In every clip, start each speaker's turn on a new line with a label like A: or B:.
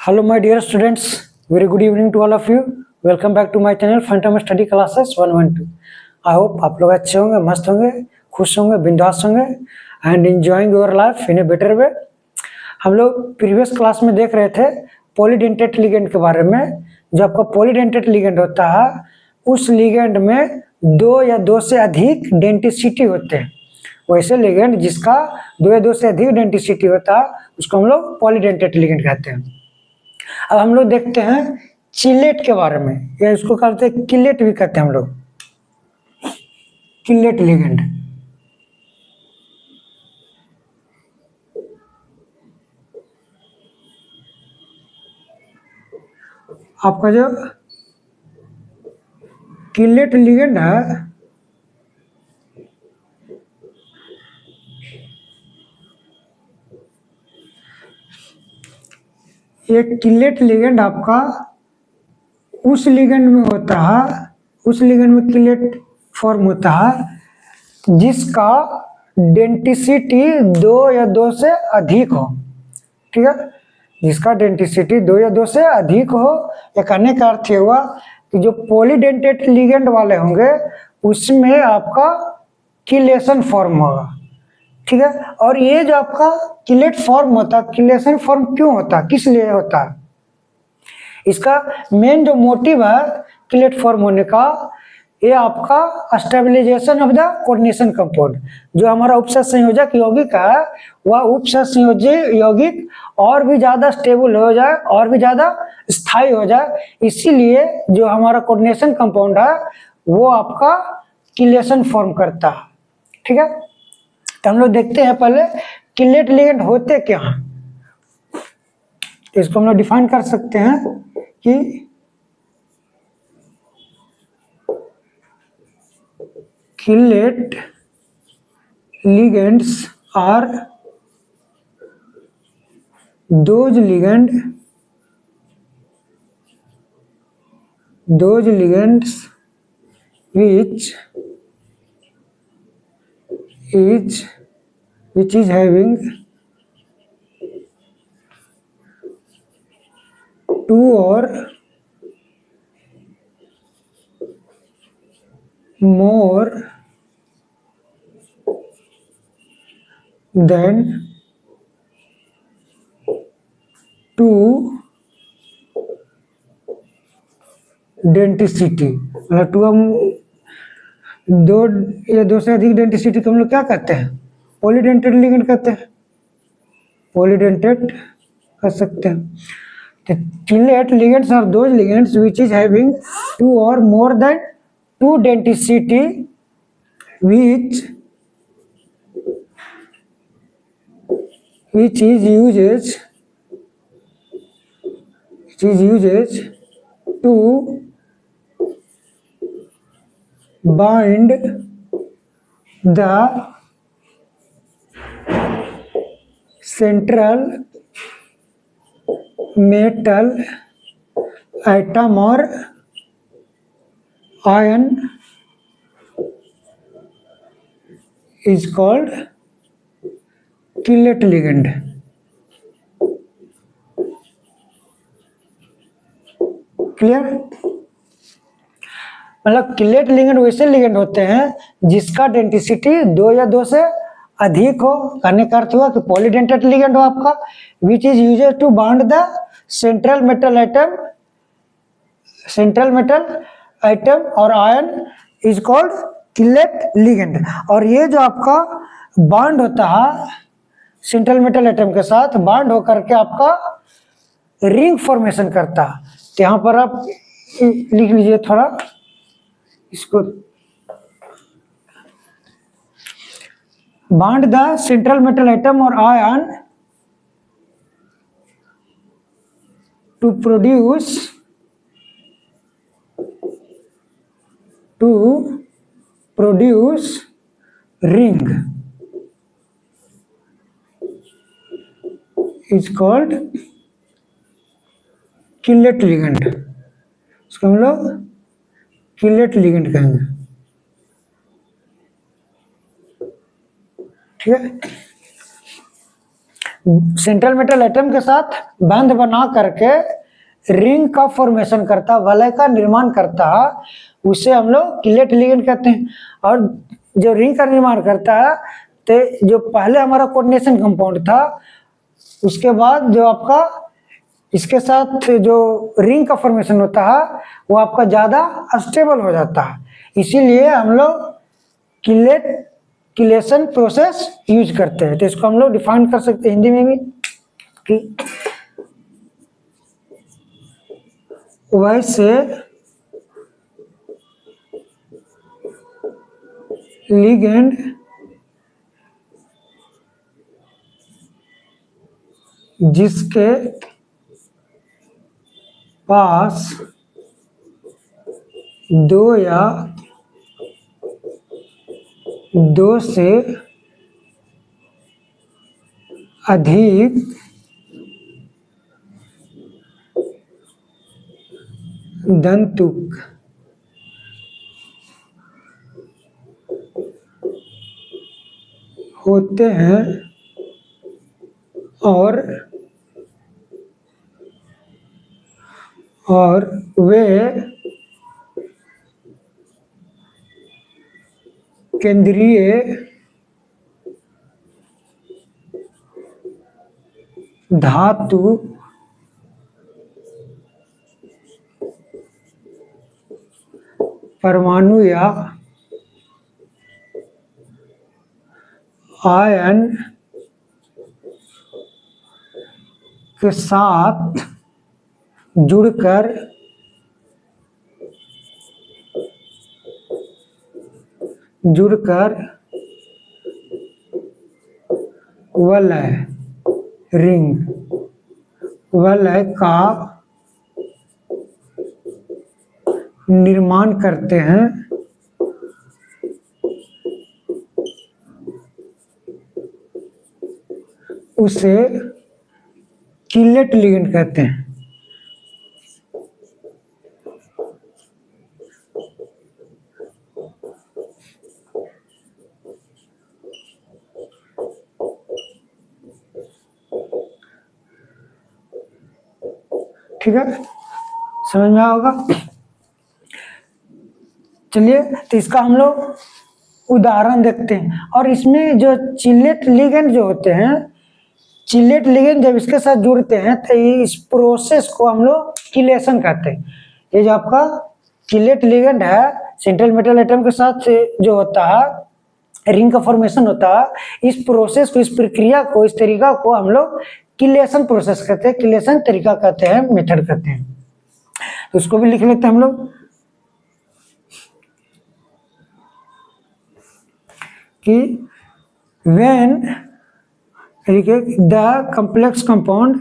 A: Hello my dear students, very good evening to all of you. Welcome back to my channel Phantom Study Classes 112. I hope आप लोग अच्छे होंगे, मस्त होंगे, खुश होंगे, बिंदास होंगे and enjoying your life in a better way. हम लोग प्रीवियस क्लास में देख रहे थे पॉलीडेंटेट लिगेंड के बारे में। जो आपका पॉलीडेंटेट लिगेंड होता है उस लिगेंड में दो या दो से अधिक डेंटिसिटी होते हैं। वैसे लिगेंड जिसका दो या दो से अधिक डेंटिसिटी होता है उसको हम लोग पॉलीडेंटेट लिगेंड कहते हैं। अब हम लोग देखते हैं चिलेट के बारे में, या इसको कहते हैं किलेट भी कहते हैं हम लोग, किलेट लिगेंड। आपका जो किलेट लिगेंड है ये किलेट लिगेंड आपका उस लिगेंड में होता है, उस लिगेंड में किलेट फॉर्म होता है जिसका डेंटिसिटी दो या दो से अधिक हो। ठीक है, जिसका डेंटिसिटी दो या दो से अधिक हो। या कहने का अर्थ हुआ कि जो पॉलीडेंटेट लिगेंड वाले होंगे उसमें आपका किलेशन फॉर्म होगा। ठीक है, और ये जो आपका किलेट फॉर्म होता है, किलेशन फॉर्म क्यों होता है, किस लिए होता है, इसका मेन जो मोटिव है किलेट फॉर्म होने का, ये आपका stabilization of the coordination compound. जो हमारा उपसर्ग संयोजक यौगिक है वह उपसर्ग संयोजक यौगिक और भी ज्यादा स्टेबल हो जाए और भी ज्यादा स्थायी हो जाए, इसीलिए जो हमारा कोऑर्डिनेशन कंपाउंड है वो आपका किलेशन फॉर्म करता है। ठीक है, तो हम लोग देखते हैं पहले किलेट लिगेंड होते क्या हैं। इसको हम लोग डिफाइन कर सकते हैं कि chelate ligands are those ligands which is having two or more than two denticity. मतलब टू हम दो या दो से अधिक डेंटिसिटी को हम लोग क्या कहते हैं, पॉलीडेंटेट लिगेंड कहते हैं, पॉलीडेंटेट कह सकते हैं। Chelate ligands are those ligands which is having two और more than two denticity which uses to bind the central metal atom or ion is called chelate ligand. Clear? मतलब chelate ligand वैसे ligand होते हैं जिसका denticity दो या दो से अधिक हो। कहने का अर्थ हुआ कि पॉलीडेंटेट लिगेंड हो आपका which is used to bound the central metal atom और ion is called chelate ligand. और ये जो आपका बॉन्ड होता है सेंट्रल मेटल एटम के साथ, बॉन्ड होकर के आपका रिंग फॉर्मेशन करता है। तो यहाँ पर आप लिख लीजिए थोड़ा इसको, bond the central metal atom और ion to produce ring is called chelate ligand. इसको हम लोग किलेट लिगेंड कहेंगे। ठीक है, सेंट्रल मेटल एटम के साथ बंध बना करके रिंग का फॉर्मेशन करता, वलय का निर्माण करता, उसे हम लोग किलेट लिगेंड कहते हैं। और जो रिंग का निर्माण करता है तो जो पहले हमारा कोऑर्डिनेशन कंपाउंड था, उसके बाद जो आपका इसके साथ जो रिंग का फॉर्मेशन होता है वो आपका ज़्यादा स्टेबल हो जाता है। इसीलिए हम लोग किलेशन प्रोसेस यूज करते हैं। तो इसको हम लोग डिफाइन कर सकते हैं हिंदी में भी कि वैसे लिगेंड जिसके पास दो या दो से अधिक दंतुक होते हैं और वे केंद्रीय धातु परमाणु या आयन के साथ जुड़कर वलय वलय का निर्माण करते हैं। उसे किलेट लिगेंड कहते हैं। ठीक है, समझ में होगा। चलिए, तो इसका हम लोग उदाहरण देखते हैं। और इसमें जो चिलेट लिगेंड जो होते हैं, चिलेट लिगेंड जब इसके साथ जुड़ते हैं तो इस प्रोसेस को हम लोग किलेशन कहते हैं। ये जो आपका चिलेट लिगेंड है, सेंट्रल मेटल एटम के साथ जो होता है रिंग का फॉर्मेशन होता है, इस प्रोसेस को, इस प्रक्रिया को, इस तरीका को हम लोग किलेशन प्रोसेस कहते हैं, किलेशन तरीका कहते हैं, मेथड कहते हैं। तो उसको भी लिख लेते हैं हम लोग कि when the complex compound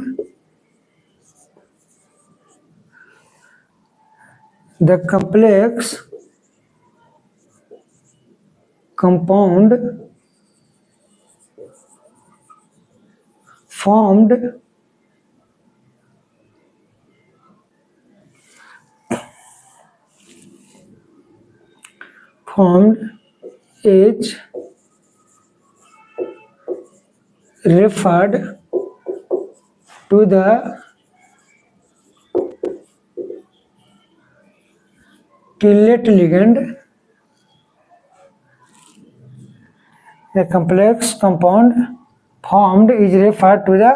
A: formed is referred to the killet ligand. The complex compound formed is referred to the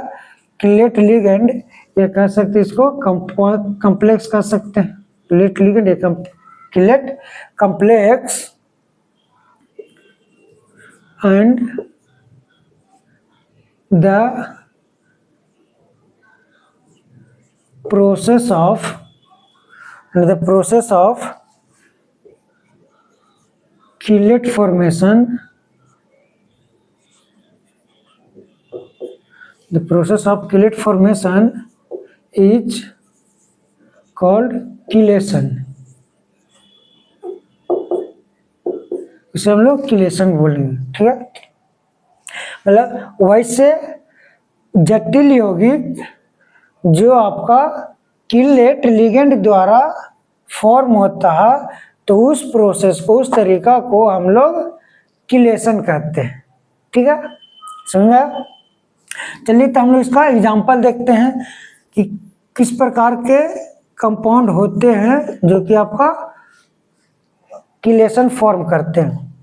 A: killet ligand. ये कह सकते हैं, इसको कॉम्प्लेक्स कह सकते हैं, किलेट लिगेंड, ये chelate complex and the process of killet formation, is called kilation. इसे हम लोग किलेशन बोलेंगे। ठीक है, मतलब वैसे जटिल यौगिक जो आपका किलेट लिगेंड द्वारा फॉर्म होता है, तो उस प्रोसेस को, उस तरीका को हम लोग किलेशन कहते हैं। ठीक है, समझा। चलिए तो हम लोग इसका एग्जाम्पल देखते हैं कि किस प्रकार के कंपाउंड होते हैं जो कि आपका किलेशन फॉर्म करते हैं।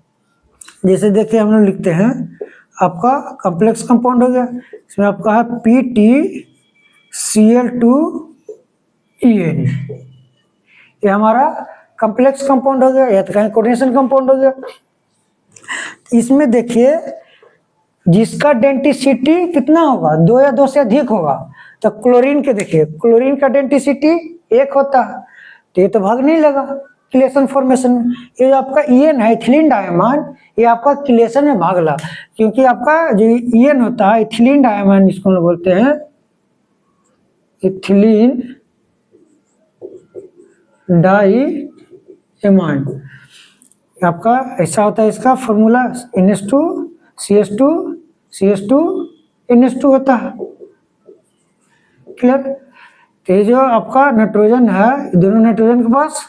A: जैसे देखिए हम लोग लिखते हैं आपका कॉम्प्लेक्स कंपाउंड हो गया, इसमें आपका है PtCl2En, ये हमारा कॉम्प्लेक्स कंपाउंड हो गया या तो कहीं कोऑर्डिनेशन कंपाउंड हो गया। इसमें देखिए जिसका डेंसिटी कितना होगा, 2 या 2 से अधिक होगा। तो क्लोरीन के देखिए, क्लोरीन का डेंसिटी 1 होता है, तो ये तो भाग नहीं लगा किलेशन फॉर्मेशन में। ये जो आपका ईएन है इथिलीन डायमंड, ये आपका किलेशन में भाग ला, क्योंकि आपका जो ईएन होता है इथिलीन डायमंड, इसको हम बोलते हैं इथिलीन डाइएमाइड। आपका ऐसा होता है, इसका फॉर्मूला NH2CH2CH2NH2 होता है। क्लियर। तो ये जो आपका नाइट्रोजन है, दोनों नाइट्रोजन के पास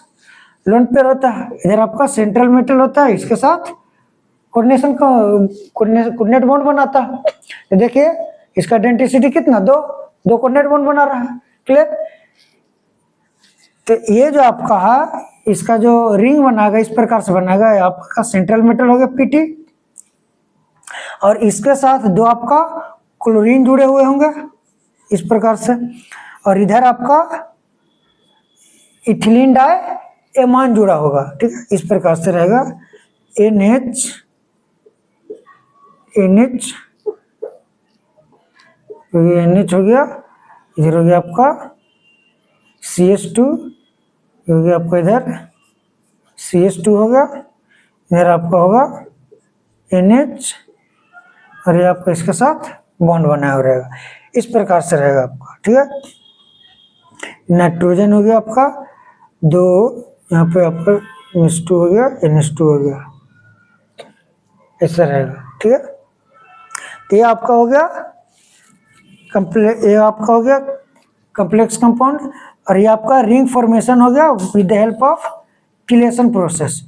A: लोन पेयर होता है, इधर आपका सेंट्रल मेटल होता है, इसके साथ कोऑर्डिनेशन का कोऑर्डिनेट बॉन्ड बनाता है। तो देखिए इसका डेंसिटी कितना, 2 कोऑर्डिनेट बॉन्ड बना रहा है। क्लियर। तो ये जो आपका है इसका जो रिंग बनाएगा इस प्रकार से बनाएगा, आपका सेंट्रल मेटल हो गया Pt, और इसके साथ 2 आपका क्लोरीन जुड़े हुए होंगे इस प्रकार से, और इधर आपका इथिलीन डाइएमाइड जुड़ा होगा। ठीक है, इस प्रकार से रहेगा NH हो गया, इधर हो गया आपका CH2 हो गया, आपका इधर CH2 हो गया, इधर आपका होगा NH, और ये आपका इसके साथ बॉन्ड बना हुआ रहेगा, इस प्रकार से रहेगा आपका। ठीक है, नाइट्रोजन हो गया आपका 2, यहाँ पे आपका NH2 हो गया, NH2 हो गया, ऐसा रहेगा। ठीक है, तो ये आपका हो गया कॉम्प्लेक्स कंपाउंड, और ये आपका रिंग फॉर्मेशन हो गया with the help of chelation process.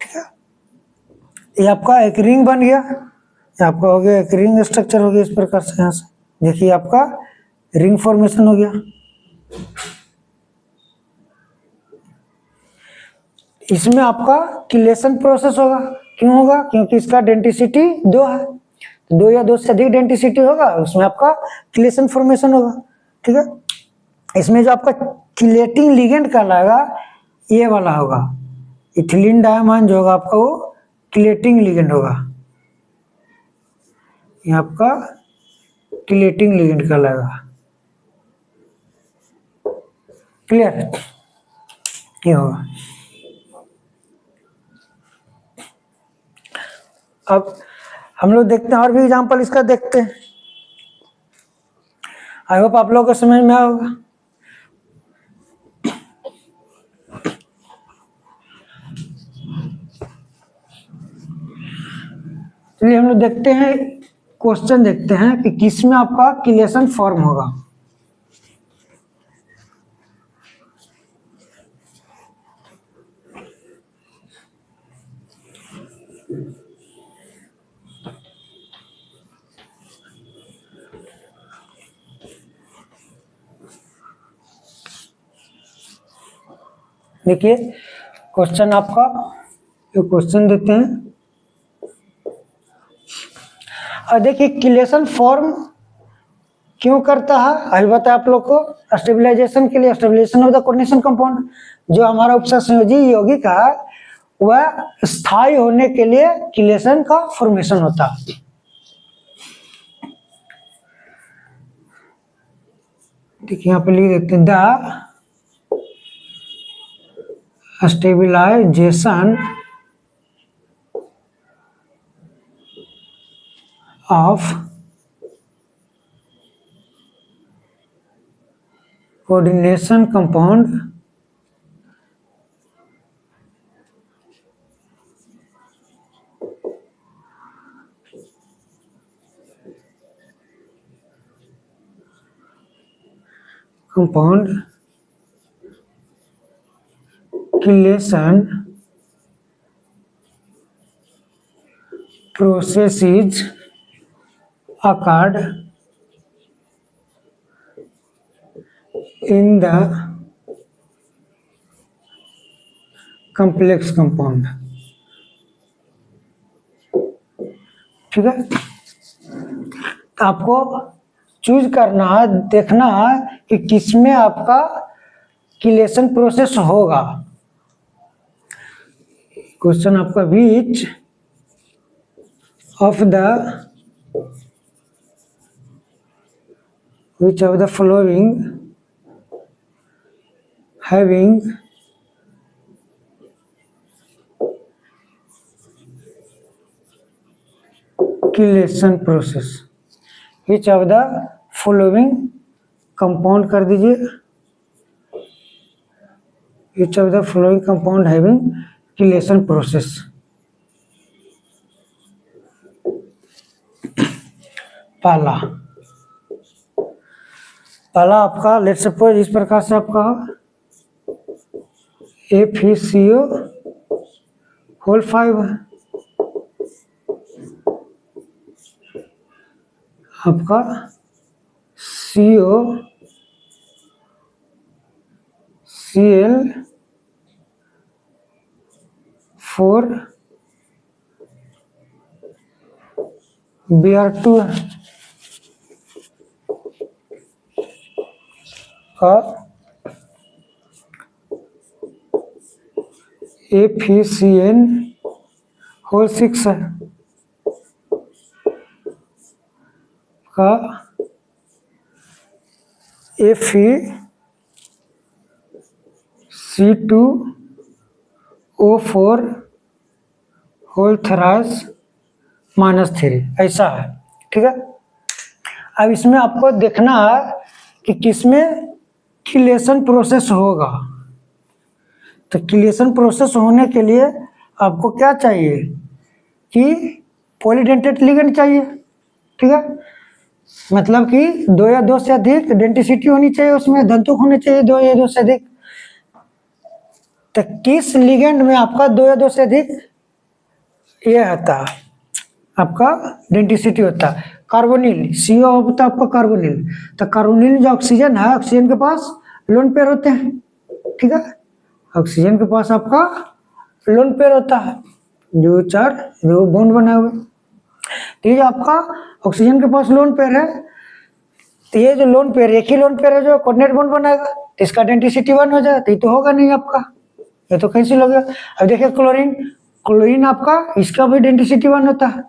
A: ठीक है, ये आपका एक रिंग बन गया, ये आपका हो गया एक रिंग स्ट्रक्चर हो गया इस प्रकार से। यहाँ से देखिए आपका रिंग फॉर्मेशन हो गया। इसमें आपका किलेशन प्रोसेस होगा, क्यों होगा, क्योंकि इसका डेंसिटी 2 है, 2 या 2 से अधिक डेंसिटी होगा, उसमें आपका किलेशन फॉर्मेशन होगा। ठीक है, इसमें जो आपका किलेटिंग लिगेंड कहलाएगा ये वाला होगा, इथिलीन डायमंड जो होगा आपका वो किलेटिंग लिगेंड होगा, ये आपका किलेटिंग लिगेंड कहलाएगा। क्लियर, ये होगा। अब हम लोग देखते हैं और भी एग्जांपल इसका देखते हैं, आई होप आप लोगों को समझ में आएगा। चलिए हम लोग देखते हैं, क्वेश्चन देखते हैं कि किसमें आपका किलेशन फॉर्म होगा। देखिए क्वेश्चन आपका, ये क्वेश्चन देते हैं, और देखिए किलेशन फॉर्म क्यों करता है, अभी बताया आप लोग को स्टेबलाइजेशन के लिए, stabilization of the coordination compound. जो हमारा उपसंयोजी यौगिक है वह स्थायी होने के लिए किलेशन का फॉर्मेशन होता है। देखिए यहाँ पे लिख देते हैं, the stabilization of coordination compound chelation processes occurred in the complex compound। ठीक है, तो आपको चूज करना है, देखना है कि किसमें आपका किलेशन प्रोसेस होगा। क्वेश्चन आपका which of the following having chelation process, which of the following compound कर दीजिए, which of the following compound having chelation process. पहला आपका लेट सपोज इस प्रकार से आपका FeCO होल 5 आपका CO Cl4 Br2 का FeCN होल 6 का FeC2O4 होल थ्राइस -3 ऐसा है। ठीक है, अब इसमें आपको देखना है कि किसमें किलेशन प्रोसेस होगा। तो किलेशन प्रोसेस होने के लिए आपको क्या चाहिए कि पॉलीडेंटेट लिगेंड चाहिए। ठीक है, मतलब कि 2 या 2 से अधिक डेंटिसिटी होनी चाहिए, उसमें दंतुक होने चाहिए 2 या 2 से अधिक। तो किस लिगेंड में आपका 2 या 2 से अधिक ये होता है, आपका डेंटिसिटी होता है। कार्बोनिल CO होता है आपका कार्बोनिल। तो कार्बोनिल जो ऑक्सीजन है, ऑक्सीजन के पास लोन पेयर होते हैं। ठीक है, ऑक्सीजन के पास आपका लोन पेयर होता है, जो बॉन्ड बनाए हुए। तो ये आपका ऑक्सीजन के पास लोन पेयर है, तो ये जो लोन पेयर, एक ही लोन पेयर है जो कोऑर्डिनेट बॉन्ड बनाएगा, तो इसका डेंटिसिटी 1 हो जाए, तो ये तो होगा नहीं आपका, ये तो कैंसिल हो गया। अब देखिए क्लोरीन आपका, इसका भी डेंटिसिटी 1 होता है,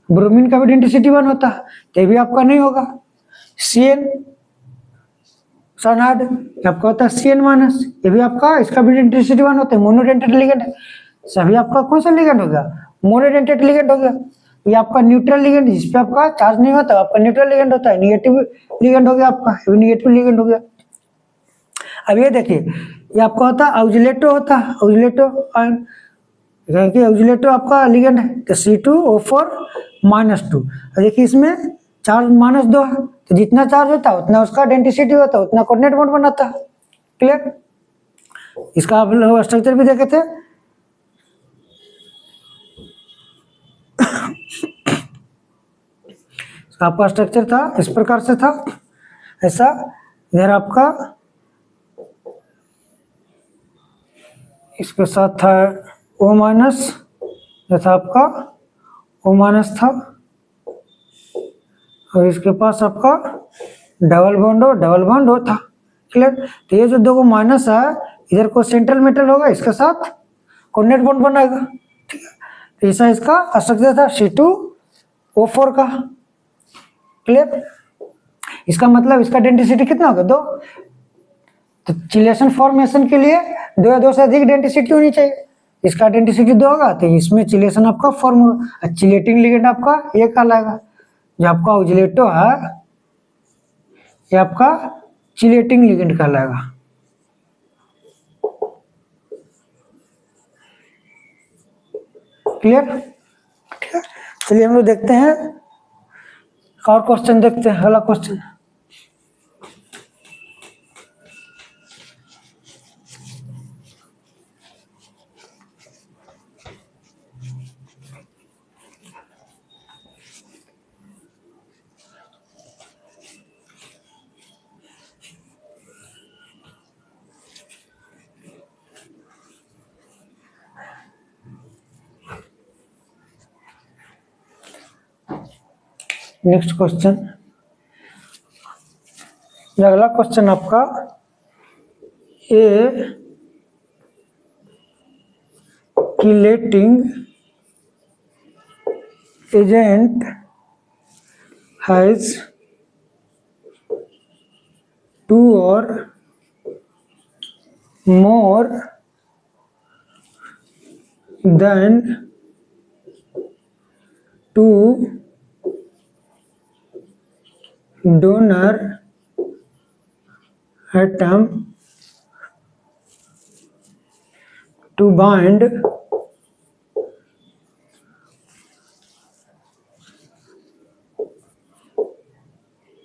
A: ब्रोमीन का भी डेंटिसिटी 1 होता है, तो ये भी आपका नहीं होगा। CN सनाड आपका होता है CN-, ये भी आपका, इसका भी डेंटिसिटी 1 होता है, मोनोडेंटेट लिगेंड है। सभी आपका कौन सा लिगेंड हो गया, मोनोडेंटेट लिगेंड हो गया। ये आपका न्यूट्रल लिगेंड, जिस पे आपका चार्ज नहीं होता, आपका न्यूट्रल लिगेंड होता है, निगेटिव लिगेंड हो गया आपका, ये निगेटिव लिगेंड हो गया। अब ये देखिए, ये आपका होता है ऑक्जिलेटो, होता है ऑक्जिलेटो आयन, क्योंकि ऑक्जिलेटो आपका लिगेंड है, तो C2O4 -2। देखिए इसमें चार्ज -2 है, तो जितना चार्ज होता है उतना उसका डेंटिसिटी होता है, उतना कोऑर्डिनेट बॉन्ड बनाता है। क्लियर, इसका आप लोग स्ट्रक्चर भी देखे थे। आपका स्ट्रक्चर था इस प्रकार से था, ऐसा। इधर आपका इसके साथ था O-, था आपका O- था, और इसके पास आपका डबल बॉन्ड हो था। क्लियर, तो ये जो 2 माइनस है, इधर को सेंट्रल मेटल होगा, इसके साथ कोऑर्डिनेट बॉन्ड बनाएगा। ठीक है, तो ऐसा इसका स्ट्रक्चर था C2O4 का। क्लियर, इसका मतलब इसका डेंसिटी कितना होगा, 2। तो चिलेशन फॉर्मेशन के लिए 2 या 2 से अधिक डेंसिटी होनी चाहिए, इसका डेंसिटी 2 होगा, तो इसमें चिलेशन आपका फॉर्म होगा। चिलेटिंग लिगेंड आपका ये कहलाएगा, जो आपका ऑक्जिलेटो है, ये आपका चिलेटिंग लिगेंड कहलाएगा। क्लियर, ठीक है, चलिए हम लोग देखते हैं और क्वेश्चन देखते हैं। अगला क्वेश्चन, नेक्स्ट क्वेश्चन, अगला क्वेश्चन आपका, ए chelating agent has two or more than two donor atom to bind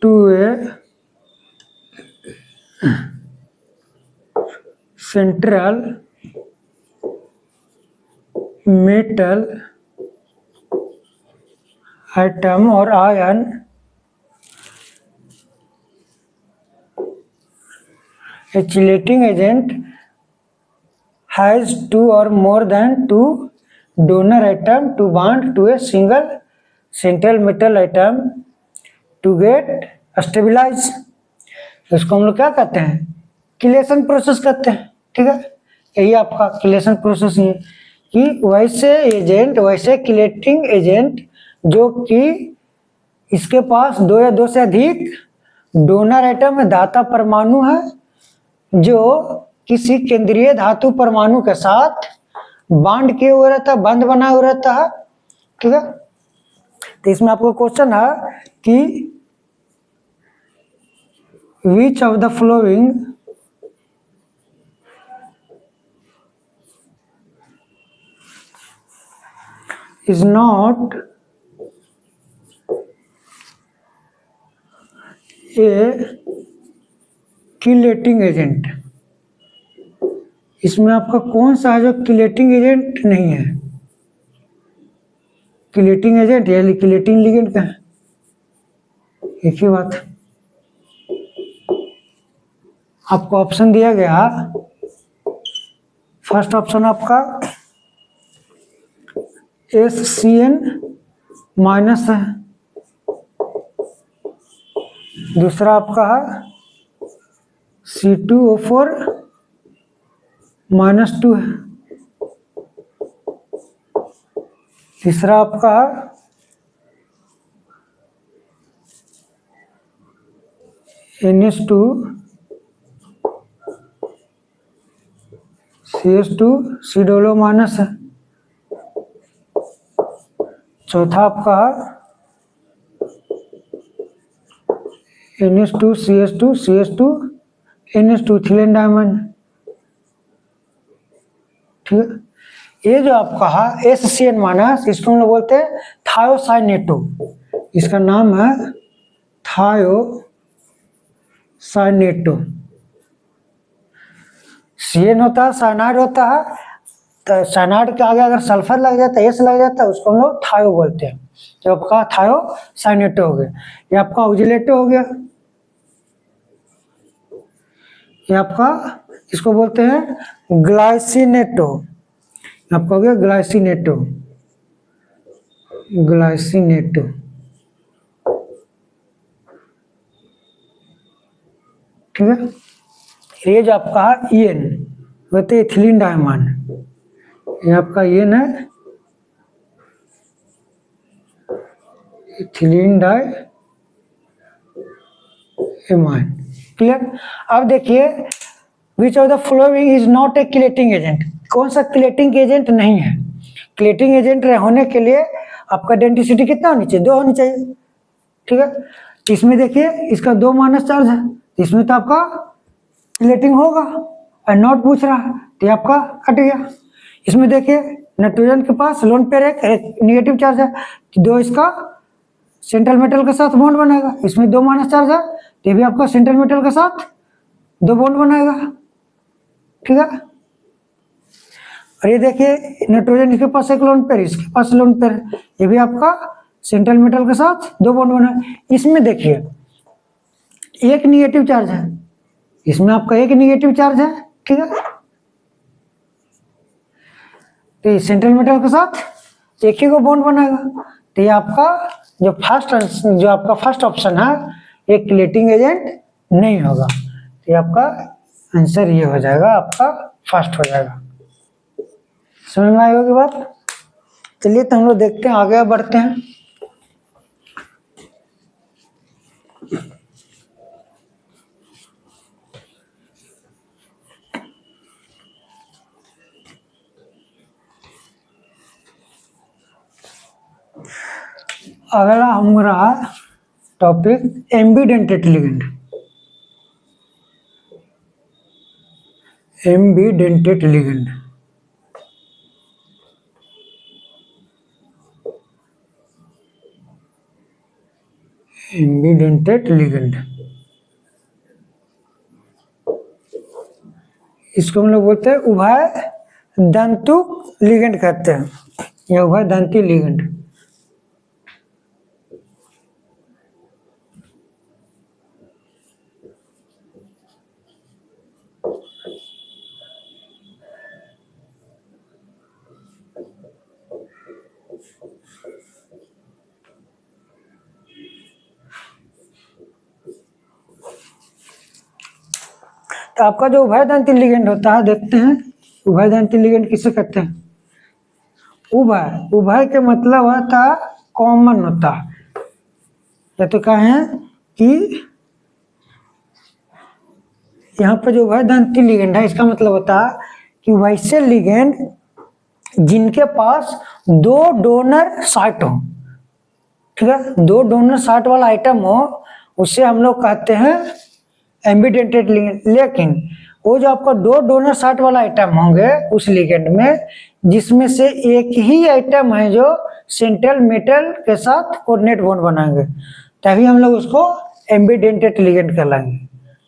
A: to a central metal atom or ion a chelating agent has two or more than two donor atom to bind to a single central metal atom to get stabilize। इसको हम लोग क्या कहते हैं, chelation process कहते हैं। ठीक है, यही आपका किलेशन प्रोसेस है कि वैसे किलेटिंग एजेंट जो कि इसके पास दो या दो से अधिक डोनर एटम दाता परमाणु है जो किसी केंद्रीय धातु परमाणु के साथ बांड किए हुए रहता है, बंध बना हुआ रहता है। ठीक है, तो इसमें आपको क्वेश्चन है कि which of the following is not a chelating agent. इसमें आपका कौन सा है जो किलेटिंग एजेंट नहीं है? किलेटिंग एजेंट या किलेटिंग लिगेंड का है, एक ही बात। आपको ऑप्शन दिया गया, फर्स्ट ऑप्शन आपका SCN माइनस है, दूसरा आपका है C2O4 -2 है, तीसरा आपका NH2 CH2 C double minus है, चौथा आपका NH2 CH2 CH2 NH2 थिलिन diamond. ठीक है, ये जो आपका है SCN माइनस, इसको हम लोग बोलते हैं थायोसाइनेटो। इसका नाम है थायोसाइनेटो। CN होता है, साइनाइड होता है, तो साइनाइड के आगे अगर सल्फर लग जाता है, S लग जाता है, उसको हम लोग थायो बोलते हैं। तो आपका थायोसाइनेटो हो गया, ये आपका ऑक्जिलेटो हो गया, ये आपका इसको बोलते हैं ग्लाइसिनेटो, आपका हो गया ग्लाइसिनेटो। ग्लाइसिनेटो ठीक है, ये जो आपका EN होते हैं इथिलीन डायमंड, ये आपका EN है इथिलीन डायमाइन। क्लियर। अब देखिए which of the following is not a chelating agent, कौन सा किलेटिंग एजेंट नहीं है? किलेटिंग एजेंट होने के लिए आपका डेंसिटी कितना होनी चाहिए? 2 होनी चाहिए। ठीक है, इसमें देखिए इसका 2 माइनस चार्ज है, इसमें तो आपका किलेटिंग होगा और नॉट पूछ रहा है, तो आपका कट गया। इसमें देखिए नाइट्रोजन के पास लोन पेयर एक निगेटिव चार्ज है, तो 2 इसका सेंट्रल मेटल के साथ बॉन्ड बनाएगा, इसमें 2 माइनस चार्ज है, तो ये भी आपका सेंट्रल मेटल के साथ 2 बॉन्ड बनाएगा। ठीक है, और ये देखिए नाइट्रोजन इसके पास एक लोन पेयर, इसके पास लोन पेयर, ये भी आपका सेंट्रल मेटल के साथ 2 बॉन्ड बनाए। इसमें देखिए एक निगेटिव चार्ज है, इसमें आपका एक निगेटिव चार्ज है। ठीक है, तो ये सेंट्रल मेटल के साथ एक ही को बॉन्ड बनाएगा, तो ये आपका जो आपका फर्स्ट ऑप्शन है ये किलेटिंग एजेंट नहीं होगा, तो ये आपका आंसर ये हो जाएगा, आपका फर्स्ट हो जाएगा। समझ में आई होगी बात। चलिए तो हम लोग देखते हैं, आगे बढ़ते हैं। अगला हमारा टॉपिक एम्बीडेंटेड लिगेंड। एम्बीडेंटेड लिगेंड, एम्बीडेंटेड लिगेंड इसको हम लोग बोलते हैं उभय दंतु लिगेंड कहते हैं, या उभय दंती लिगेंड। तो आपका जो उभयदंती लिगेंड होता है, देखते हैं उभयदंती लिगेंड किसे कहते हैं। उभय, उभय के मतलब होता है कॉमन होता है, या तो क्या है कि यहाँ पर जो उभयदंती लिगेंड है इसका मतलब होता है कि वैसे लिगेंड जिनके पास दो डोनर साइट हो, ठीक है, दो डोनर साइट वाला आइटम हो, उसे हम लोग कहते हैं एम्बीडेंटेड लिगेंड। लेकिन वो जो आपका दो डोनर साइट वाला आइटम होंगे उस लिगेंड में, जिसमें से एक ही आइटम है जो सेंट्रल मेटल के साथ कोऑर्डिनेट बॉन्ड बनाएंगे, तभी हम लोग उसको एम्बीडेंटेड लिगेंड कहलाएंगे।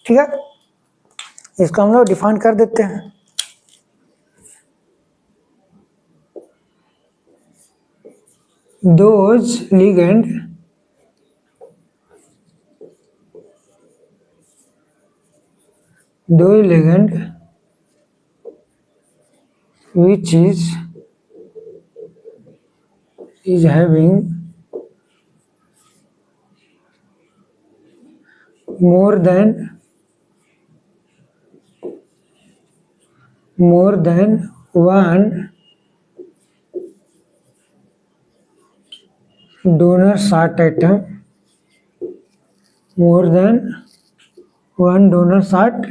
A: ठीक है, इसको हम लोग डिफाइन कर देते हैं। those ligand which is having more than one donor site item, more than one donor site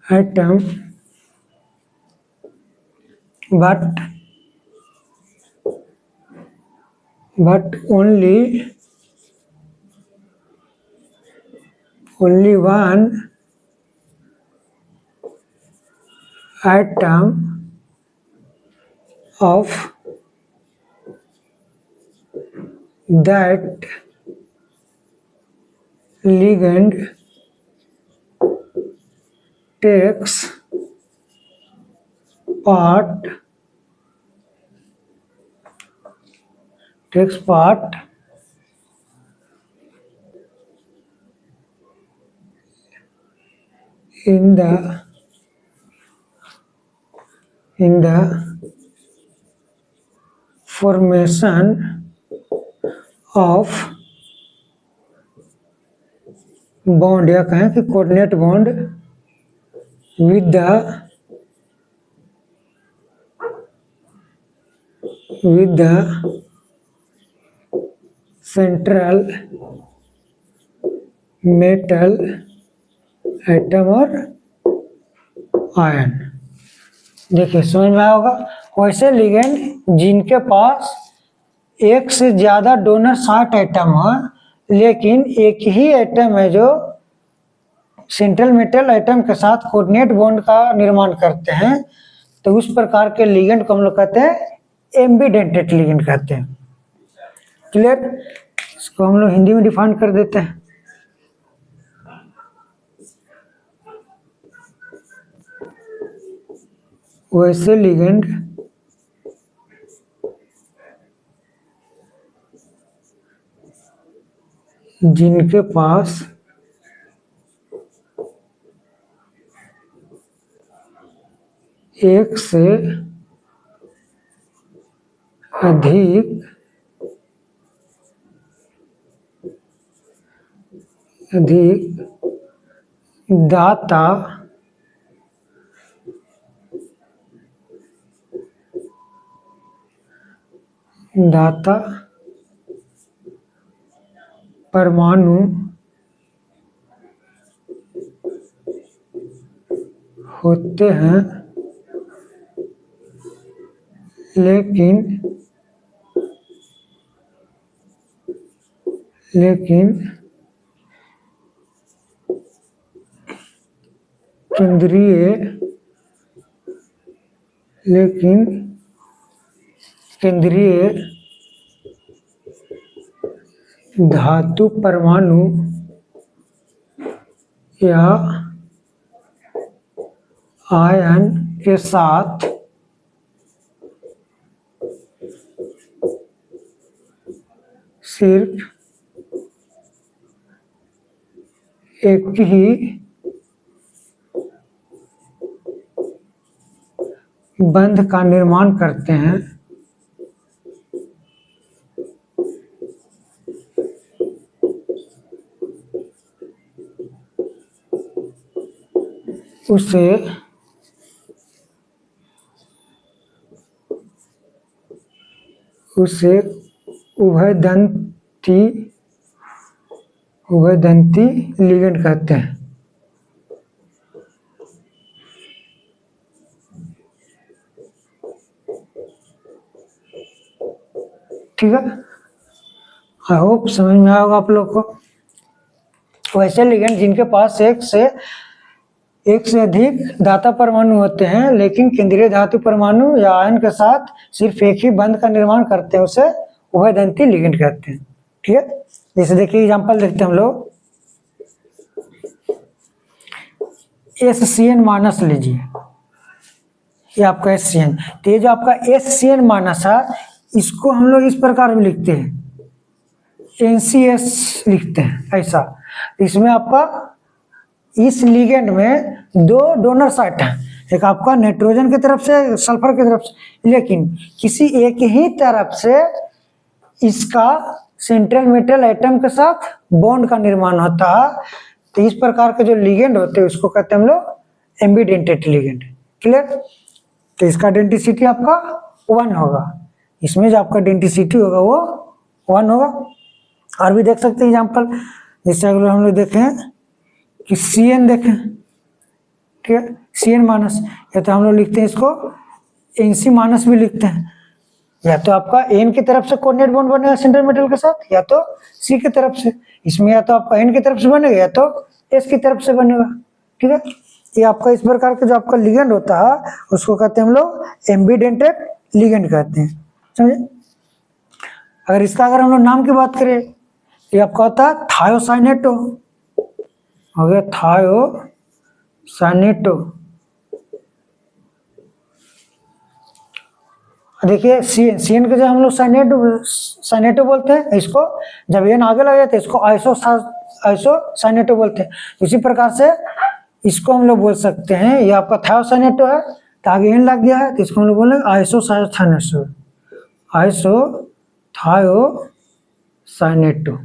A: item, but only one atom of that ligand takes part in the formation of bond, या कहें कि coordinate bond with the central metal atom और ion. देखिए समझ में आया होगा। वैसे लिगेंड जिनके पास एक से ज्यादा डोनर साइट एटम है, लेकिन एक ही एटम है जो सेंट्रल मेटल एटम के साथ कोऑर्डिनेट बॉन्ड का निर्माण करते हैं, तो उस प्रकार के लिगेंड को हम लोग कहते हैं एम्बीडेंटेड लिगेंड कहते हैं। क्लियर, इसको हम लोग हिंदी में डिफाइन कर देते हैं। वैसे लिगेंड जिनके पास एक से अधिक अधिक दाता परमाणु होते हैं, लेकिन केंद्रीय धातु परमाणु या आयन के साथ सिर्फ एक ही बंध का निर्माण करते हैं, उसे उभयदंती लिगेंड कहते हैं। ठीक है, आई होप समझ में आएगा आप लोग को। वैसे लिगेंड जिनके पास एक से अधिक दाता परमाणु होते हैं, लेकिन केंद्रीय धातु परमाणु या आयन के साथ सिर्फ एक ही बंध का निर्माण करते हैं, उसे उभयदंती लिगेंड कहते हैं। ठीक है, जैसे देखिए एग्जांपल देखते हैं हम लोग। SCN माइनस लीजिए, ये आपका SCN। तो ये जो आपका SCN माइनस है, इसको हम लोग इस प्रकार में लिखते हैं, NCS लिखते हैं ऐसा। इसमें आपका इस लिगेंड में दो डोनर साइट है, एक आपका नाइट्रोजन की तरफ से, सल्फर की तरफ से, लेकिन किसी एक ही तरफ से इसका सेंट्रल मेटल एटम के साथ बॉन्ड का निर्माण होता है। तो इस प्रकार के जो लिगेंड होते हैं उसको कहते हैं हम लोग एम्बीडेंटेड लिगेंड। क्लियर? तो इसका डेंसिटी आपका 1 होगा, इसमें जो आपका डेंसिटी होगा वो 1 होगा। और भी देख सकते हैं एग्जाम्पल, जैसे अगर हम लोग देखें कि CN देखें, ठीक है, CN माइनस, या तो हम लोग लिखते हैं इसको NC माइनस भी लिखते हैं। या तो आपका N की तरफ से कोऑर्डिनेट बॉन्ड बनेगा सेंट्रल मेटल के साथ, या तो C की तरफ से। इसमें या तो आपका N की तरफ से बनेगा या तो S की तरफ से बनेगा। ठीक है, ये आपका इस प्रकार का जो आपका लिगेंड होता है उसको कहते हैं हम लोग एम्बीडेंटेड लिगेंड कहते हैं। समझे? अगर इसका अगर हम लोग नाम की बात करें, ये आपका होता है थायोसाइनेटो, हो गया थायोसाइनेटो। देखिए CN के जो हम लोग साइनेटो बोलते हैं, इसको जब N आगे लग जाते हैं इसको आइसोसाइनेटो बोलते हैं। इसी प्रकार से इसको हम लोग बोल सकते हैं, ये आपका थायोसाइनेटो है तो आगे N लग गया है तो इसको हम लोग बोलेंगे आइसोथायोसाइनेटो।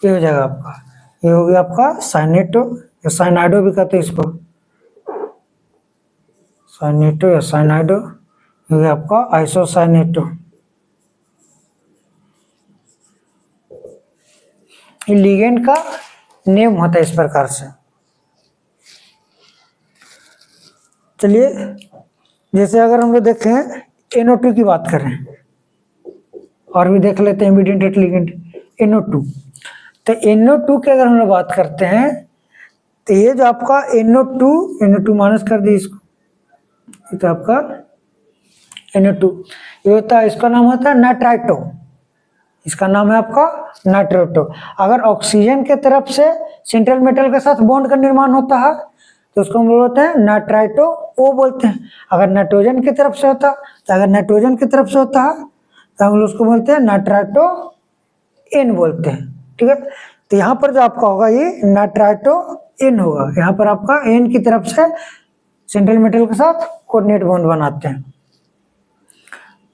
A: ये हो जाएगा आपका, ये हो गया आपका साइनेटो या साइनाइडो भी कहते हैं इसको, साइनेटो या साइनाइडो, हो गया आपका आइसोसाइनेटो। ये लिगेंड का नेम होता है इस प्रकार से। चलिए, जैसे अगर हम लोग देखें NO2 की बात कर रहे हैं, और भी देख लेते हैं एम्बीडेंटेड लिगेंड NO2। तो NO2 की अगर हम लोग बात करते हैं तो ये जो आपका NO2 माइनस कर दी इसको, ये तो आपका NO2 ये होता है, इसका नाम होता है नाइट्राइटो, इसका नाम है आपका नाइट्राइटो। अगर ऑक्सीजन के तरफ से सेंट्रल मेटल के साथ बॉन्ड का निर्माण होता है तो उसको हम बोलते हैं नाइट्राइटो O बोलते हैं। अगर नाइट्रोजन की तरफ से होता तो अगर नाइट्रोजन की तरफ से होता है तो हम उसको बोलते हैं नाइट्राइटो N बोलते हैं। ठीक है, तो यहाँ पर जो आपका होगा ये नाइट्राइटो N होगा, यहाँ पर आपका N की तरफ से सेंट्रल मेटल के साथ कोऑर्डिनेट बॉन्ड बनाते हैं।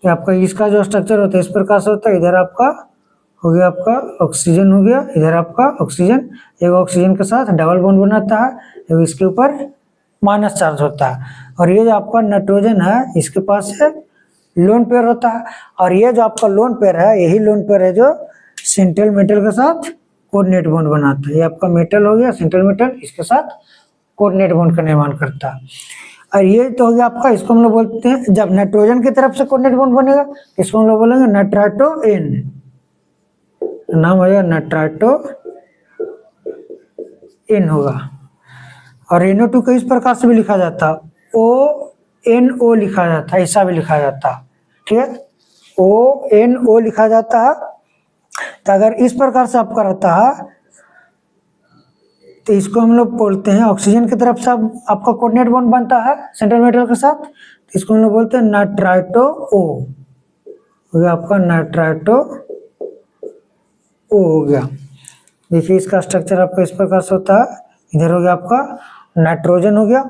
A: तो आपका इसका जो स्ट्रक्चर होता है इस प्रकार से होता है, इधर आपका हो गया आपका ऑक्सीजन, हो गया इधर आपका ऑक्सीजन, एक ऑक्सीजन के साथ डबल बॉन्ड बनाता है, एक इसके ऊपर माइनस चार्ज होता है। और ये जो आपका नाइट्रोजन है इसके पास है लोन पेयर होता है, और ये जो आपका लोन पेयर है यही लोन पेयर है जो सेंट्रल मेटल के साथ कोऑर्डिनेट बॉन्ड बनाता है। ये आपका मेटल हो गया सेंट्रल मेटल, इसके साथ कोऑर्डिनेट बॉन्ड का निर्माण करता है। और ये तो हो गया आपका, इसको हम लोग बोलते हैं जब नाइट्रोजन की तरफ से कोऑर्डिनेट बॉन्ड बनेगा इसको हम लोग बोलेंगे नाइट्राइटो एन, नाम हो जाएगा नाइट्राइटो एन होगा। और NO2 को इस प्रकार से भी लिखा जाता, ONO लिखा जाता, ऐसा भी लिखा जाता, ठीक है, ONO लिखा जाता है। तो अगर इस प्रकार से आपका रहता है तो इसको हम लोग बोलते हैं, ऑक्सीजन की तरफ से आपका कोऑर्डिनेट बॉन्ड बनता है सेंट्रल मेटल के साथ, तो इसको हम लोग बोलते हैं नाइट्राइटो O, हो गया आपका नाइट्राइटो O हो गया। देखिए इसका स्ट्रक्चर आपका इस प्रकार से होता है, इधर हो गया आपका नाइट्रोजन हो गया,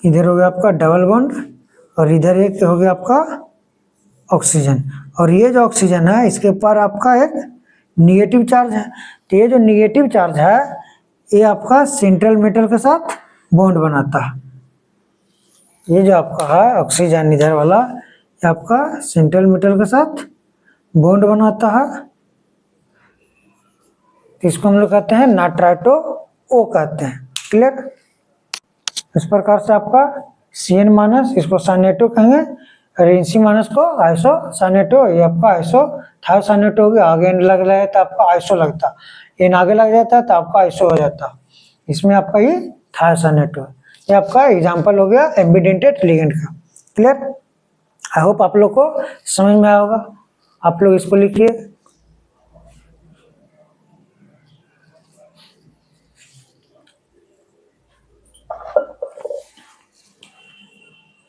A: इधर हो गया आपका डबल बॉन्ड, और इधर एक हो गया आपका ऑक्सीजन। और ये जो ऑक्सीजन है इसके ऊपर आपका एक निगेटिव चार्ज है, तो ये जो निगेटिव चार्ज है ये आपका सेंट्रल मेटल के साथ बॉन्ड बनाता है। ये जो आपका है ऑक्सीजन इधर वाला, ये आपका सेंट्रल मेटल के साथ बॉन्ड बनाता है, तो इसको हम लोग कहते हैं नाइट्राइटो O कहते हैं। क्लियर? इस प्रकार से आपका CN माइनस इसको सानेटो कहेंगे, और NC माइनस को आइसो सानेटो, ये आपका आइसो थायोसानेटो हो गया। आगे एन लग रहा है तो आपका आइसो लगता, एन आगे लग जाता है तो आपका आइसो हो जाता, इसमें आपका ये थायोसानेटो। ये आपका एग्जाम्पल हो गया एम्बिडेंटेड लिगेंड का। क्लियर? आई होप आप लोग को समझ में आया होगा। आप लोग इसको लिखिए।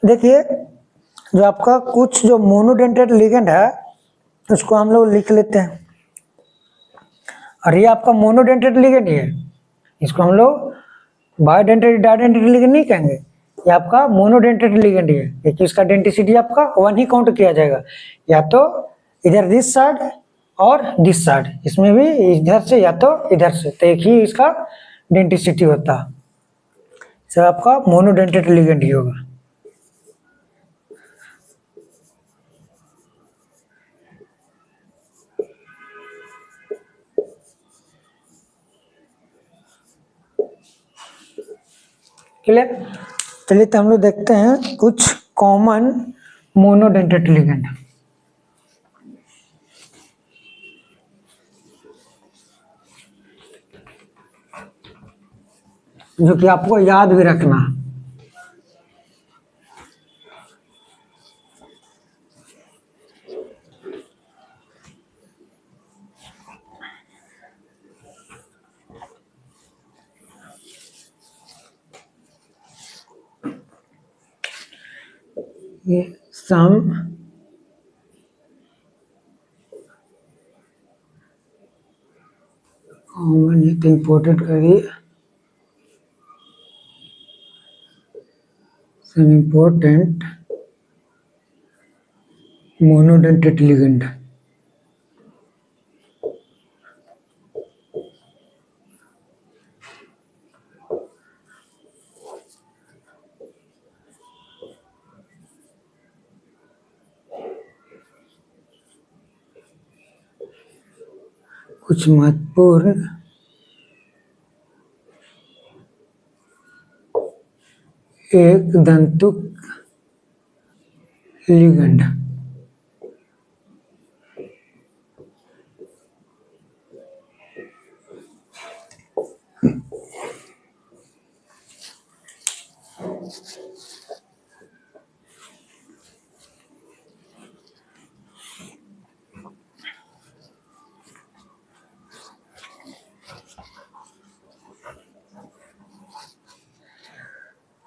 A: देखिए जो आपका कुछ जो मोनोडेंटेड लिगेंड है उसको हम लोग लिख लेते हैं, और ये आपका मोनोडेंटेड लिगेंड ही है, इसको हम लोग बायोडेंटेड डाइडेंटेड लिगेंड नहीं कहेंगे, ये आपका मोनोडेंटेड लिगेंड ही है। देखिए इसका डेंटिसिटी आपका 1 ही काउंट किया जाएगा, या तो इधर दिस साइड और दिस साइड, इसमें भी इधर से या तो इधर से, तो एक ही इसका डेंटिसिटी होता है, सब आपका मोनोडेंटेड लिगेंड ही होगा। क्लियर? चलिए तो हम लोग देखते हैं कुछ कॉमन मोनोडेंटेड लिगेंड। जो कि आपको याद भी रखना। ये सम कॉमन, ये तो इम्पोर्टेंट करिए, सम इम्पोर्टेंट मोनोडेंटेड लिगेंड। कुछ महत्वपूर्ण एक दंतुक लिगेंड।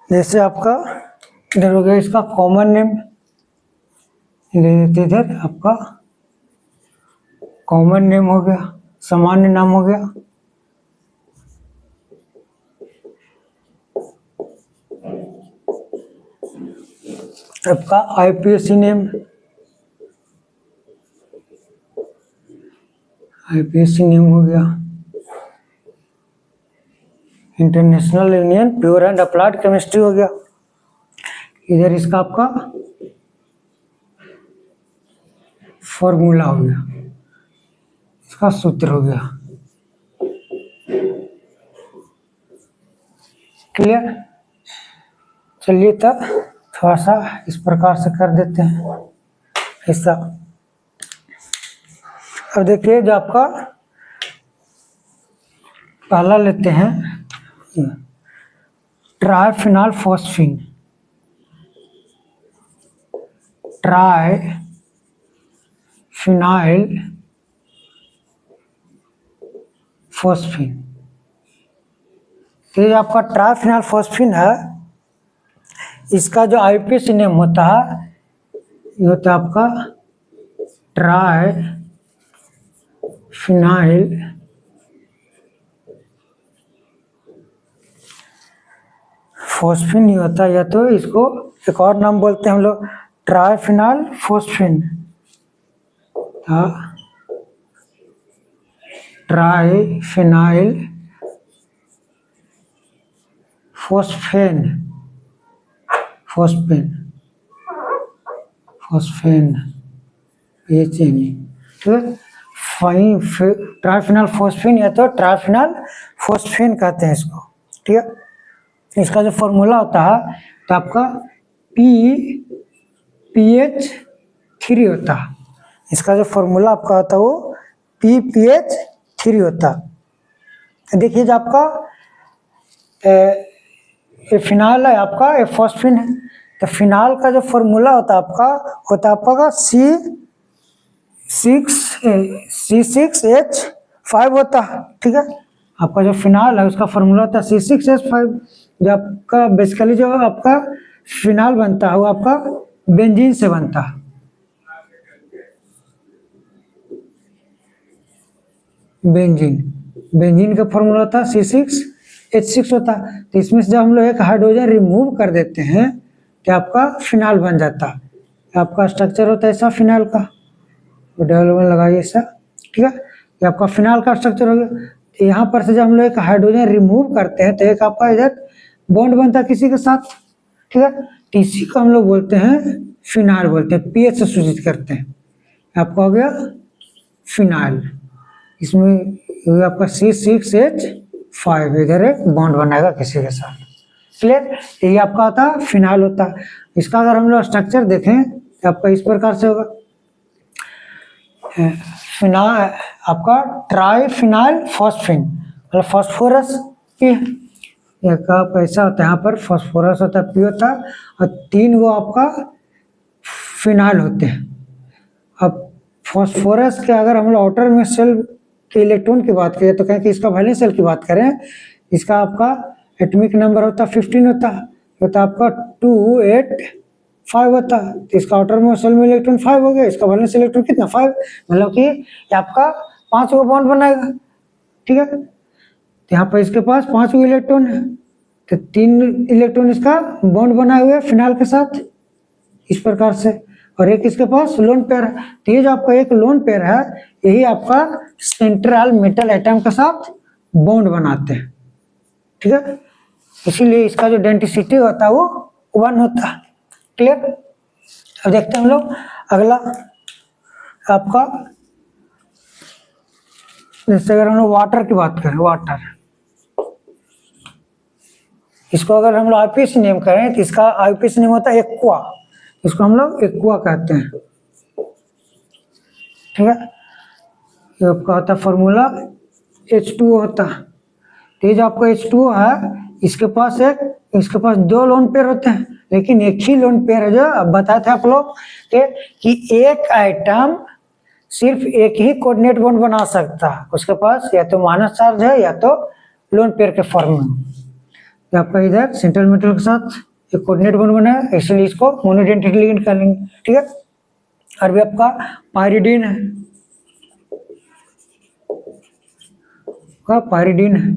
A: जैसे आपका इधर हो गया इसका कॉमन नेम ले लेते, इधर आपका कॉमन नेम हो गया, सामान्य नाम हो गया। आपका IPSC नेम, आईपीएसी नेम हो गया, international union pure and applied chemistry हो गया। इधर इसका आपका फॉर्मूला हो गया, इसका सूत्र हो गया। क्लियर? चलिए तब थोड़ा सा इस प्रकार से कर देते हैं ऐसा। अब देखिए जो आपका पहला लेते हैं ट्राइफिनाइल फॉस्फीन, ट्राइफिनाइल फॉस्फीन। ये जो आपका ट्राइफिनाइल फॉस्फीन है, इसका जो आईपीएसी नेम होता है ये होता है आपका ट्राइफिनाइल फॉस्फीन ही होता है, या तो इसको एक और नाम बोलते हैं हम लोग ट्राइफिनाइल फॉस्फीन, ट्राइफिनाइल फॉस्फेन, फॉस्फेन, फॉस्फेन, ठीक है। ट्राइफिनाइल फॉस्फीन या तो ट्राइफिनाइल फॉस्फेन कहते हैं इसको, ठीक है। इसका जो फॉर्मूला होता है तो आपका PPH3 होता है। इसका जो फॉर्मूला आपका होता है वो PPH3 होता है। देखिए जो आपका फिनाइल है, आपका फॉस्फीन है, तो फिनाइल का जो फॉर्मूला होता है आपका C6H5 होता है, ठीक है। आपका जो फिनाइल है उसका फॉर्मूला होता है C6H5। जो आपका बेसिकली जो आपका फिनाइल बनता है वो आपका बेंजीन से बनता है। बेंजीन का फॉर्मूला होता है C6H6 होता है। तो इसमें से जब हम लोग एक हाइड्रोजन रिमूव कर देते हैं तो आपका फिनाइल बन जाता है। आपका स्ट्रक्चर होता है ऐसा फिनाइल का, डेवलपमेंट लगाइए ऐसा, ठीक है। ये आपका फिनाइल का स्ट्रक्चर हो गया। यहाँ पर से जब हम लोग एक हाइड्रोजन रिमूव करते हैं तो एक आपका इधर बॉन्ड बनता है किसी के साथ, ठीक है। तो इसी को हम लोग बोलते हैं फिनाइल, बोलते हैं, पीएच से सूचित करते हैं। आपका हो गया फिनाइल, इसमें आपका C6H5 इधर एक बॉन्ड बनाएगा किसी के साथ, क्लियर। यही आपका होता है फिनाइल होता है। इसका अगर हम लोग स्ट्रक्चर देखें तो आपका इस प्रकार से होगा। फिनाइल आपका ट्राइफिनाइल फॉस्फीन, मतलब फॉस्फोरस की एक ऐसा होता है, यहाँ पर फॉस्फोरस होता है, पी होता है, और 3 वो आपका फिनाइल होते हैं। अब फॉस्फोरस के अगर हम लोग आउटर में सेल के इलेक्ट्रॉन की बात करें तो कहें कि इसका वैलेंस शेल की बात करें, इसका आपका एटॉमिक नंबर होता है 15 होता है, तो आपका 285 होता है। तो इसका आउटर में सेल में इलेक्ट्रॉन 5 हो गया, इसका वैलेंस इलेक्ट्रॉन कितना 5, मतलब कि आपका 5 को बॉन्ड बनाएगा, ठीक है। तो यहाँ पर इसके पास 5 को इलेक्ट्रॉन है, तो 3 इलेक्ट्रॉन इसका बॉन्ड बनाए हुए फिनाइल के साथ इस प्रकार से, और एक इसके पास लोन पेयर है। तो ये जो आपका एक लोन पेयर है यही आपका सेंट्रल मेटल एटम के साथ बॉन्ड बनाते हैं, ठीक है। इसीलिए इसका जो डेंसिटी होता है वो 1 होता है, क्लियर। अब देखते हैं हम लोग अगला आपका, जैसे अगर हम लोग वाटर की बात करें, वाटर, इसको अगर हम लोग आईपीएसी नेम करें तो इसका आईपीएसी नेम होता है एक्वा, इसको हम लोग एक्वा कहते हैं, ठीक है। ये आपका होता है फॉर्मूला H2O होता है। तो ये जो आपका H2O है इसके पास 2 लोन पेयर होते हैं, लेकिन एक ही लोन पेयर है जो अब बताए थे आप लोग कि एक आइटम सिर्फ एक ही कोऑर्डिनेट बॉन्ड बना सकता है, उसके पास या तो माइनस चार्ज है या तो लोन पेयर के फॉर्म में। तो आपका इधर सेंट्रल मेटल के साथ एक कोऑर्डिनेट बॉन्ड बना है, इसलिए इसको मोनोडेंटिटी लिगेंड कर लेंगे, ठीक है। और भी आपका पायरिडीन है, पायरिडीन है,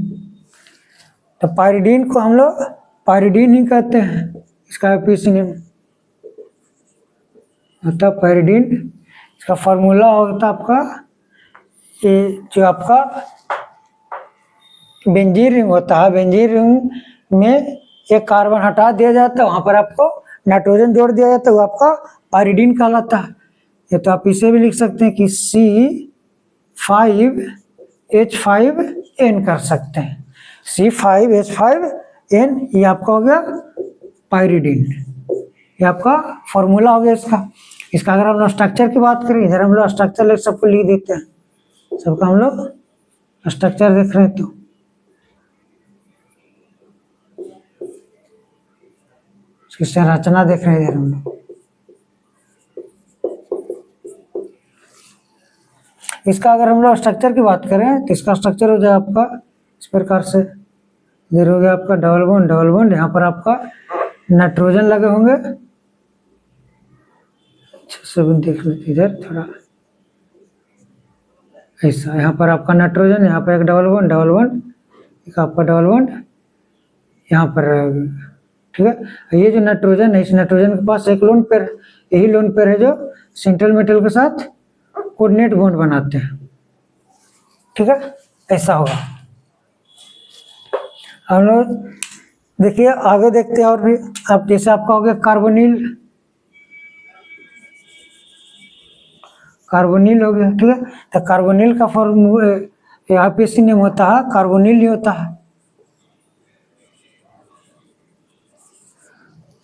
A: तो पायरिडीन को हम लोग पायरिडीन ही कहते हैं। इसका आईपीएसी नेम होता है पायरिडीन। इसका फॉर्मूला होता है आपका ये जो आपका बेंजीन रिंग होता है, बेंजीन रिंग में एक कार्बन हटा दिया जाता है, वहां पर आपको नाइट्रोजन जोड़ दिया जाता है, वो आपका पाइरिडीन कहलाता है। ये तो आप इसे भी लिख सकते हैं कि C5H5N कर सकते हैं, C5H5N, ये आपका हो गया पाइरिडीन, ये आपका फॉर्मूला हो गया इसका। अगर हम लोग स्ट्रक्चर की बात करें, इधर हम लोग स्ट्रक्चर सबको लिख देते हैं, सबका हम लोग स्ट्रक्चर देख रहे हैं, तो इसकी रचना देख रहे हैं इधर हम लोग। इसका अगर हम लोग स्ट्रक्चर की बात करें तो इसका स्ट्रक्चर हो जाए आपका इस प्रकार से, इधर हो गया आपका डबल बॉन्ड, यहाँ पर आपका नाइट्रोजन लगे होंगे, अच्छा से देख लेते इधर थोड़ा ऐसा, यहाँ पर आपका नाइट्रोजन, यहाँ पर एक डबल बॉन्ड, एक आपका डबल बॉन्ड यहाँ पर, ठीक है। ये जो नाइट्रोजन है, इस नाइट्रोजन के पास एक लोन पेयर, यही लोन पेयर है जो सेंट्रल मेटल के साथ कोऑर्डिनेट बॉन्ड बनाते हैं, ठीक है, ऐसा होगा। हम लोग देखिए आगे देखते हैं और भी, अब जैसे आपका हो गया कार्बोनिल हो गया, ठीक है। तो कार्बोनिल का फॉर्मूला यहाँ पे सी नेम होता है, कार्बोनिल नहीं होता है,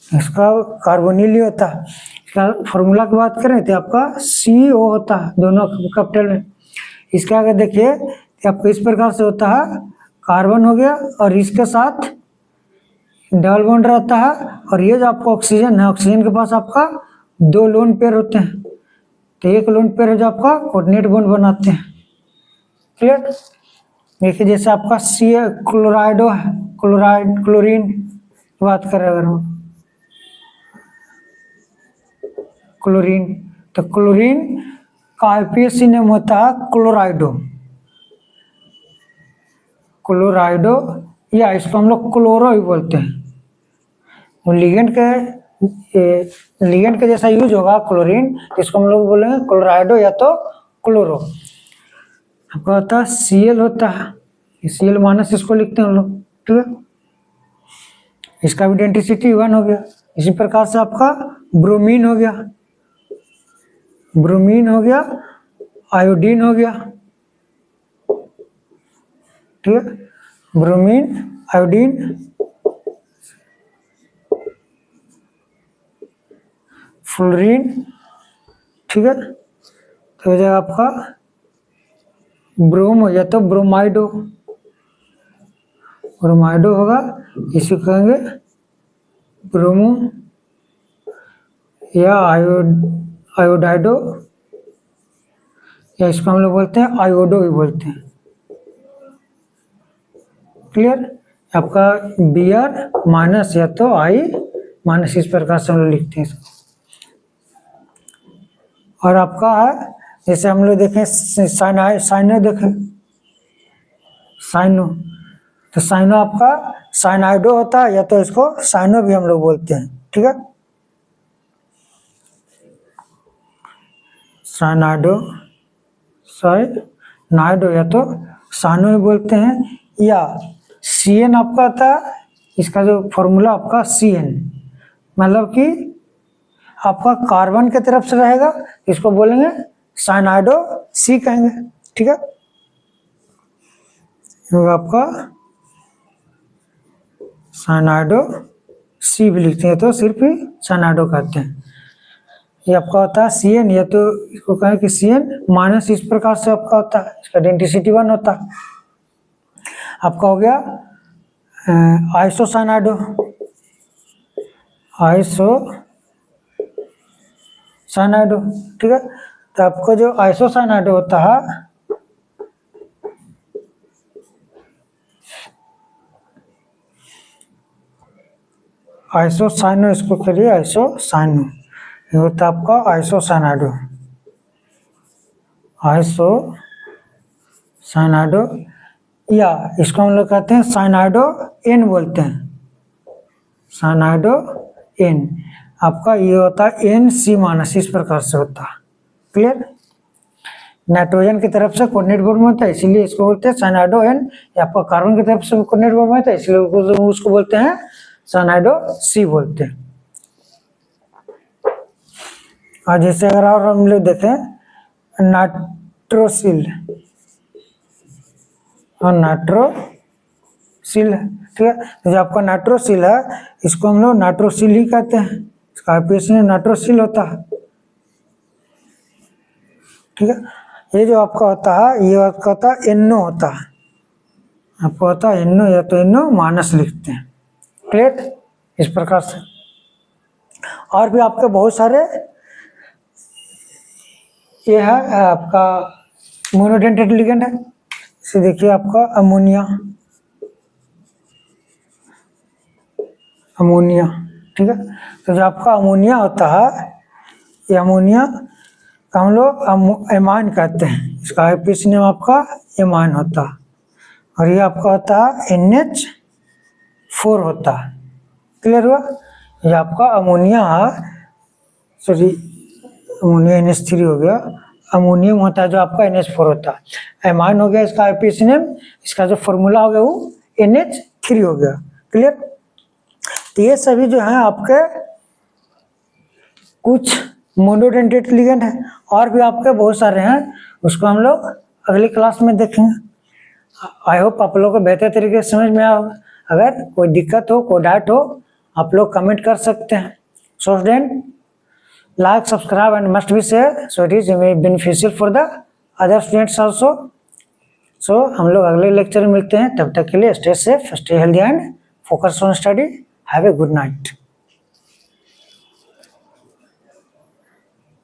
A: इसका कार्बोनिल ही होता है। इसका फॉर्मूला की बात करें तो आपका CO होता है, दोनों कैपिटल में। इसका अगर देखिए तो आपको इस प्रकार से होता है, कार्बन हो गया और इसके साथ डबल बॉन्ड रहता है, और ये जो आपका ऑक्सीजन है, ऑक्सीजन के पास आपका दो लोन पेयर होते हैं, तो एक लोन पेयर है जो आपका कोऑर्डिनेट बॉन्ड बनाते हैं, क्लियर। देखिए जैसे आपका क्लोराइडो है, क्लोरीन बात करें अगर हम क्लोरीन, तो क्लोरीन का आईपीएसी नेम होता है क्लोराइडो, या इसको हम लोग क्लोरो ही बोलते हैं। लिगेंड के जैसा यूज होगा क्लोरीन, इसको हम लोग बोलेंगे क्लोराइडो या तो क्लोरो। आपका होता है Cl होता है, Cl माइनस इसको लिखते हैं हम लोग, ठीक है। इसका भी डेंसिटी 1 हो गया। इसी प्रकार से आपका ब्रोमीन हो गया, आयोडीन हो गया, ठीक है, ब्रोमीन, आयोडीन, फ्लोरीन, ठीक है। तो हो जाएगा आपका ब्रोम या तो ब्रोमाइडो होगा, इसे कहेंगे ब्रोमो या आयोडाइडो, या इसको हम लोग बोलते हैं आयोडो ही बोलते हैं, क्लियर। आपका Br माइनस या तो I माइनस, इस प्रकार से हम लोग लिखते हैं इसको। और आपका है जैसे हम लोग देखें साइनो देखें, तो साइनो आपका साइनाइडो होता है, या तो इसको साइनो भी हम लोग बोलते हैं, ठीक है। साइनाइडो या तो साइनो ही बोलते हैं, या CN आपका होता है, इसका जो फॉर्मूला आपका CN, मतलब कि आपका कार्बन के तरफ से रहेगा, इसको बोलेंगे साइनाइडो C कहेंगे, ठीक है। आपका साइनाइडो C भी लिखते हैं, तो सिर्फ ही साइनाइडो कहते हैं। ये आपका होता है CN, या तो इसको कहें कि CN माइनस, इस प्रकार से आपका होता है, इसका डेंसिटी 1 होता है। आपका हो गया आइसोसाइनाइडो, ठीक है। तो आपको जो आइसोसाइनाइडो होता है, आइसोसाइनो, इसको करिए आइसोसाइनो, ये होता है आपका आइसोसाइनाइडो, या इसको हम लोग कहते हैं साइनाइडो N बोलते हैं, साइनाइडो N। आपका ये होता है NC माइनस, इस प्रकार से होता है, क्लियर। नाइट्रोजन की तरफ से कोऑर्डिनेट बॉन्ड बनता है, इसीलिए इसको बोलते हैं साइनाइडो एन। आपका कार्बन की तरफ से कोऑर्डिनेट बॉन्ड बनता है, इसलिए उसको बोलते हैं साइनाइडो सी बोलते हैं। और जैसे अगर और हम लोग देखें नाइट्रोसिल और नाइट्रोसिल, ठीक है। तो जो आपका नाइट्रोसिल है इसको हम लोग नाइट्रोसिल ही कहते हैं, इसका आईपीएसी नाइट्रोसिल होता है, ठीक है। ये जो आपका होता है ये आपका होता है NO होता है, आपको होता है NO या तो NO माइनस लिखते हैं, क्लियर। इस प्रकार से और भी आपके बहुत सारे, ये है आपका मोनोडेंटेट लिगेंड है। इसे देखिए आपका अमोनिया, अमोनिया, ठीक है। तो जो आपका अमोनिया होता है ये अमोनिया का हम लोग एमाइन कहते हैं, इसका आईपीसी नेम आपका एमाइन होता है। और ये आपका होता है NH4 होता है, क्लियर हुआ। ये आपका अमोनिया है, सॉरी अमोनिया NH3 हो गया, अमोनियम होता है जो आपका NH4 होता है, एमाइन हो गया इसका आईपीसी नेम, इसका जो फॉर्मूला हो गया वो NH3 हो गया, क्लियर। तो ये सभी जो है आपके कुछ मोनोडेंटेट लिगेंड है, और भी आपके बहुत सारे हैं, उसको हम लोग अगली क्लास में देखेंगे। आई होप आप लोगों को बेहतर तरीके से समझ में आया होगा। अगर कोई दिक्कत हो, कोई डाउट हो, आप लोग कमेंट कर सकते हैं। So student, like, subscribe and must be share, so it is beneficial for the other students also. So हम लोग अगले लेक्चर में मिलते हैं, तब तक के लिए stay safe, stay healthy and focus on study. Have a good night.